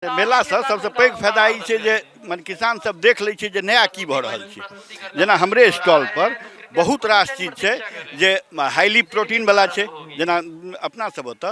मेला से सबसे पैघ फायदा ई छै जे मने किसान सब देख लै छै जे नया की भऽ रहल छै। जेना हमरे स्टॉल पर बहुत रास चीज छै जे हाईली प्रोटीन वाला छै। जेना अपना सब ओतऽ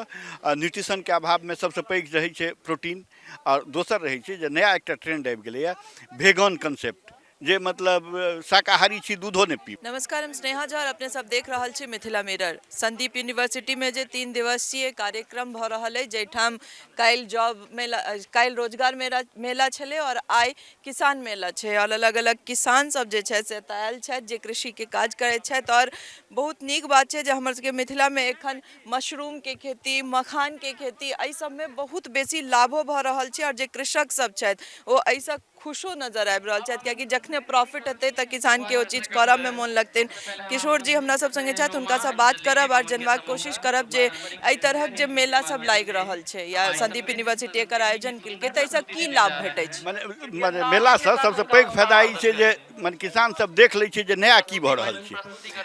न्यूट्रिशन के अभाव में सबसे पैघ रहै छै प्रोटीन, और दोसर रहै छै जे नया एकटा ट्रेंड आबि गेलैए वेगन कंसेप्ट, जे मतलब शाकाहारी छी दूधो नहीं पी। नमस्कार, हम स्नेहा झा और अपने सब देख रहल छी मिथिला मिरर। संदीप यूनिवर्सिटी में जे 3 दिवसीय कार्यक्रम भ रहल है, जैठाम काल्हि जॉब मेला, काल्हि रोजगार मेला छलै और आइ किसान मेला छै। और अलग अलग किसान सब जे छै से एतऽ आयल छथि जे कृषि के काज करैत छथि। और बहुत नीक बात छै जे हमर सबके मिथिला में एखन मशरूम के खेती, मखान के खेती, एहि सब में बहुत बेसी लाभो भऽ रहल छै। और जे कृषक सब छथि ओ एहिसँ खुशो नजर आबि रहल छथि, कियाकि जखने प्रॉफिट हेतै तऽ किसान के ओ चीज करब में मोन लगतनि। किशोर जी हमरा सब संगे छथि, हुनका से बात करब और जनबाक कोशिश करब जे एहि तरहक जे मेला सब लागि रहल छै या संदीप यूनिवर्सिटी एकर आयोजन केलकै तऽ एहिसँ की लाभ भेटै छै। मने मने मेला से सबसे पैघ फायदा ई छै जे मने किसान सब देख लै छै जे नया की भऽ रहल छै।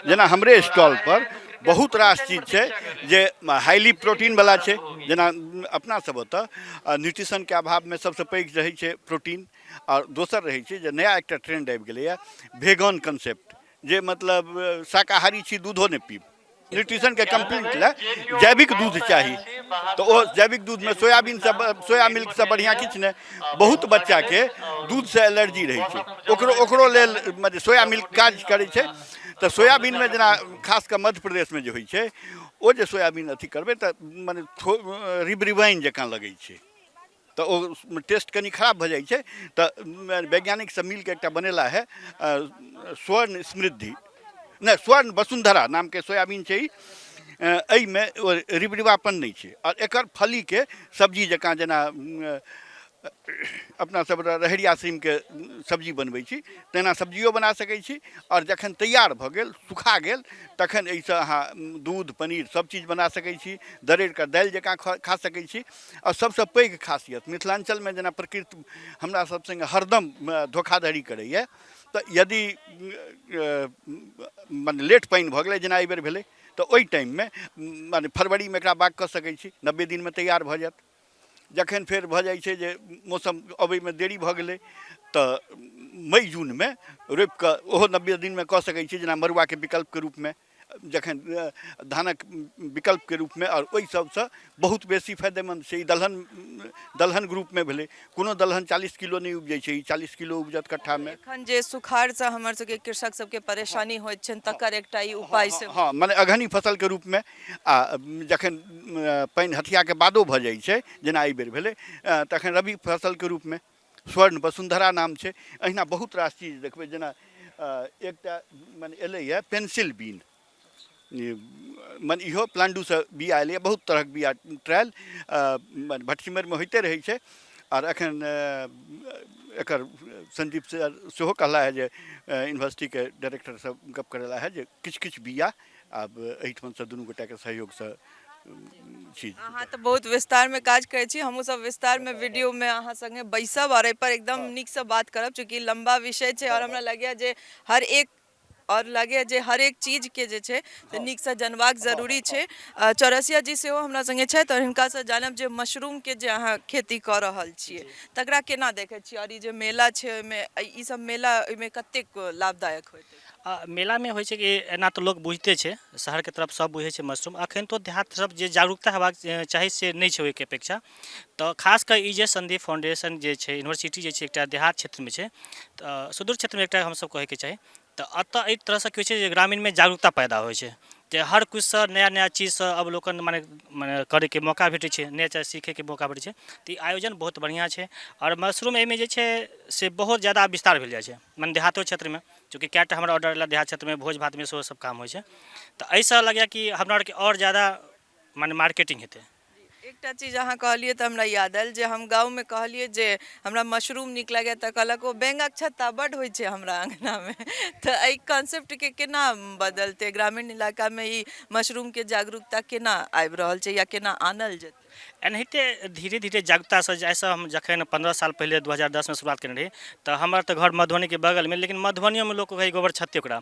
जेना हमरे स्टॉल पर बहुत रास चीज छै जे हाईली प्रोटीन वाला छै। जेना अपना सब ओतऽ न्यूट्रिशन के अभाव में सबसे पैघ रहै छै प्रोटीन, और दोसर रहै छै जे नया एकटा ट्रेंड आबि गेलैए वेगन कंसेप्ट, जे मतलब शाकाहारी छी दूधो नहीं पीब। न्यूट्रिशन के कंप्लीट लए जैविक दूध चाही, तो ओ जैविक दूध में सोयाबीन से सोया मिल्क से बढ़िया किछु नहीं। बहुत बच्चा के दूध से एलर्जी रहे छै, ओकरो लेल मतलब सोया मिल्क काज करे छै। तो सोयाबीन में जेना खास कर मध्य प्रदेश में जो होइ छै, ओ जे सोयाबीन अथी करबै तऽ मने रिबरिवाइन जकाँ लगै छै, तो ओ टेस्ट कनी खराब भऽ जाइ छै। तो वैज्ञानिक सब मिल के एकटा बनेला है स्वर्ण समृद्धि, नहीं स्वर्ण वसुंधरा नाम के सोयाबीन छै। एहिमे रिबरिवापन नहीं छै, और एकर फली के सब्जी जकाँ जेना अपना सब रहरिया सीम के सब्जी बनबै छी तेना सब्जियो बना सकै छी। और जखन तैयार भऽ गेल, सुखा गेल, तखन एहिसँ अहाँ दूध पनीर सब चीज बना सकै छी, दरड़ि कऽ दालि जकाँ खा सकै छी। और सबसँ पैघ खासियत मिथिलांचल में जेना प्रकृति हमरा सब संगे हरदम धोखाधड़ी करैए, तऽ यदि मने लेट पानि भऽ गेलै जेना एहि बेर भेलै, तऽ ओहि टाइममे मने फरवरीमे एकरा बाग कऽ सकै छी, 90 दिनमे तैयार भऽ जायत। जखन फेर भऽ जाइ छै जे मौसम अबैमे देरी भऽ गेलै तऽ मई जूनमे रोपि कऽ ओहो 90 दिनमे कऽ सकै छी, जेना मड़ुआके विकल्पके रूपमे, जखन धानक विकल्पके रूपमे। और ओहि सबसँ बहुत बेसी फायदेमंद छै। ई दलहन ग्रुपमे भेलै। कोनो दलहन 40 किलो नहीं उपजै छै, 40 किलो उपजत कट्ठामे। एखन जे सुखाड़सँ हमर सबके कृषक सबके परेशानी होइत छनि तकर एकटा ई उपाय से हाँ, माने अघनी फसल के रूप में, आ जखन पानि हथिया के बादो भऽ जाइ छै जेना एहि बेर भेलै, तखन रबी फसल के रूप में स्वर्ण वसुंधरा नाम छै। अहिना बहुत रास चीज देखबै, जेना एकटा मने एलैए पेंसिल बीन, मने इहो प्लांडू से बिया एलैए। बहुत तरहक बिया ट्रायल भटसिमैरमे होइते रहै छै। और एखन एकर संदीप से सेहो कहला है जे यूनिवर्सिटी के डायरेक्टर सब गप करेला है जे किछु किछु बिया आब एहिठाम से दुनू गोटा के सहयोग से चीज। अहाँ तऽ बहुत विस्तार में काज करै छी, हमहूँ सब विस्तार में वीडियो में अहाँ संगे बैसब और एहि पर एकदम नीक से बात करब, चूँकि लंबा विषय छै। और हमरा लगैए जे हर एक हर एक चीज के जे छै से नीक से जानबाक जरूरी छै। चौरसिया जी सेहो हमरा संगे छथि और हिनका से जानब जे मशरूम के जे अहाँ खेती कऽ रहल छियै तकरा केना देखै छियै, और ई जे मेला छै ओहिमे ई सब मेला ओहिमे कतेक लाभदायक होइत अछि। मेला में होइ छै कि एना तऽ लोक बुझिते छै, शहर के तरफ सब बुझै छै मशरूम। अखन तो देहात तरफ जे जागरूकता हेबाक चाही से नहीं छै ओहिके अपेक्षा। तऽ खास कर ई जे संदीप फाउंडेशन जे छै, यूनिवर्सिटी जे छै, एकटा देहात क्षेत्र में छै, तऽ सुदूर क्षेत्र में एकटा हमसब कहैके चाही। तऽ एतऽ एहि तरहसँ की होइ छै जे ग्रामीण में जागरूकता पैदा होइ छै, जे हर किछुसँ नया नया चीजसँ अवलोकन मने करैके मौका भेटै छै, नया चीज सीखैके मौका भेटै छै। तऽ ई आयोजन बहुत बढ़िआँ छै। और मशरूम एहिमे जे छै से बहुत ज़्यादा विस्तार भेल जाइ छै, मने देहातो क्षेत्रमे, चूँकि कएटा हमरा ऑर्डर अएला देहात क्षेत्रमे, भोज भातमे सेहो सब काम होइ छै। तऽ एहिसँ लगैए कि हमरा आरके और ज़्यादा मने मार्केटिंग हेतै। एकटा चीज अहाँ कहलिए तऽ हमरा याद आयल जे हम गाँव में कहलिए जे हमरा मशरूम नीक लागैए तऽ कहलक ओ बैंगक छत्ता बड्ड होइ छै हमरा अंगना में। तऽ एहि कॉन्सेप्ट के केना बदलतै, ग्रामीण इलाका में ई मशरूम के जागरूकता केना आबि रहल छै या केना आनल जेतै। एनाहिते धीरे धीरे जागरूकतासँ जाहिसँ हम जखन 15 साल पहिले 2010 में शुरुआत केने रही तऽ हमर तऽ घर मधुबनीके बगलमे, लेकिन मधुबनियोमे लोक कहै गोबर छत्ते ओकरा।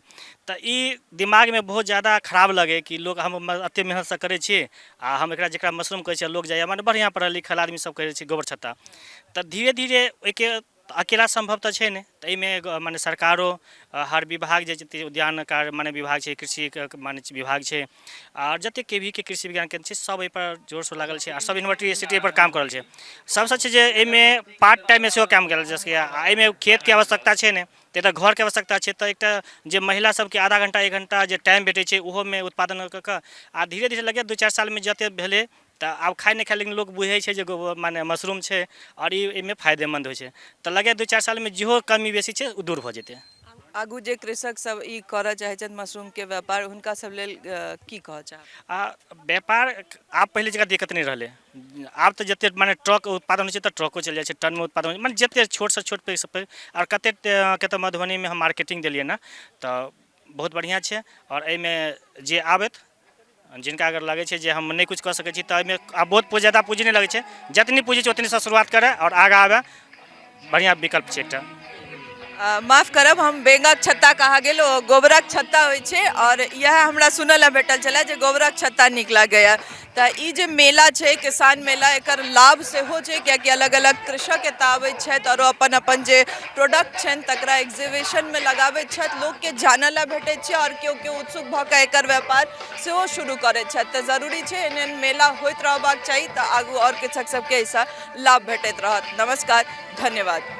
तऽ ई दिमागमे बहुत ज़्यादा खराब लगे कि लोग हम एतेक मेहनतसँ करै छी आ हम एकरा जकरा मशरूम कहै छै लोग जाइए मने बढ़िआँ पढ़ल लिखल आदमी सब कहै छै गोबर छत्ता। तऽ धीरे धीरे ओहिके अकेला संभव तऽ छै नहि, तऽ एहिमे मने सरकारो हर विभाग जे जतेक उद्यान कार्य मने विभाग छै, कृषि मने विभाग छै, आओर जतेक के कृषि विज्ञान केन्द्र छै सब एहिपर जोर शोर लागल छै, आओर सब यूनिवर्सिटी एहिपर काम करल छै। सबसँ छै जे एहिमे पार्ट टाइममे सेहो काम कयल जा सकैए, आ एहिमे खेतके आवश्यकता छै नहि, तऽ एतऽ घरके आवश्यकता छै, तऽ एकटा जे महिला सबके आधा घंटा 1 घंटा जे टाइम भेटै छै ओहोमे उत्पादन कऽ कऽ आ धीरे धीरे लगे 2-4 सालमे जतेक भेलै तऽ आब खाइ नहि खाइ लेकिन लोक बुझै छै जे मने मशरूम छै आओर ई एहिमे फायदेमन्द होइ छै, तऽ लगे 2-4 सालमे जेहो कमी बेसी छै ओ दूर भऽ जेतै। आगू जे कृषक सब ई करऽ चाहै छथि मशरूम के व्यापार, हुनका सब लेल की कहऽ चाहब? आ व्यापार आब पहिले जकाँ दिक्कत नहीं रहलै। आब तऽ जतेक मने ट्रक उत्पादन होइ छै तऽ ट्रको चलि जाइ छै, टनमे उत्पादन होइ छै, मने जतेक छोटसँ छोट पैघसँ पैघ। आओर कतेक के तऽ मधुबनीमे हम मार्केटिंग देलियै ने तऽ बहुत बढ़िआँ छै। आओर एहिमे जे आबथि जिनका अगर लगै छै जे हम नहीं कुछ कऽ सकै छी तऽ एहिमे आब बहुत ज़्यादा पूँजी नहीं लगै छै, जतनी पूँजी छै ओतनीसँ शुरुआत करै आओर आगाँ आबै, बढ़िआँ विकल्प छै एकटा। माफ करब, हम बेंगक छत्ता कहा गेल ओ गोबरक छत्ता होइ छै, और यह हमरा सुनऽ लए भेटल छलै जे गोबरक छत्ता नीक लागैए। तऽ ई जे मेला छै किसान मेला, एकर लाभ सेहो छै कियाकि अलग अलग कृषक एतऽ आबैत छथि आओर अपन अपन जे प्रोडक्ट छनि तकरा एग्जीबिशनमे लगाबैत छथि, लोकके जानऽ लए भेटैत छै, आओर केओ केओ उत्सुक भऽ कऽ एकर व्यापार सेहो शुरू करैत छथि। तऽ जरूरी छै एहन एहन मेला होइत रहबाक चाही तऽ आगू आओर कृषक सबके एहिसँ लाभ भेटैत रहत। नमस्कार, धन्यवाद।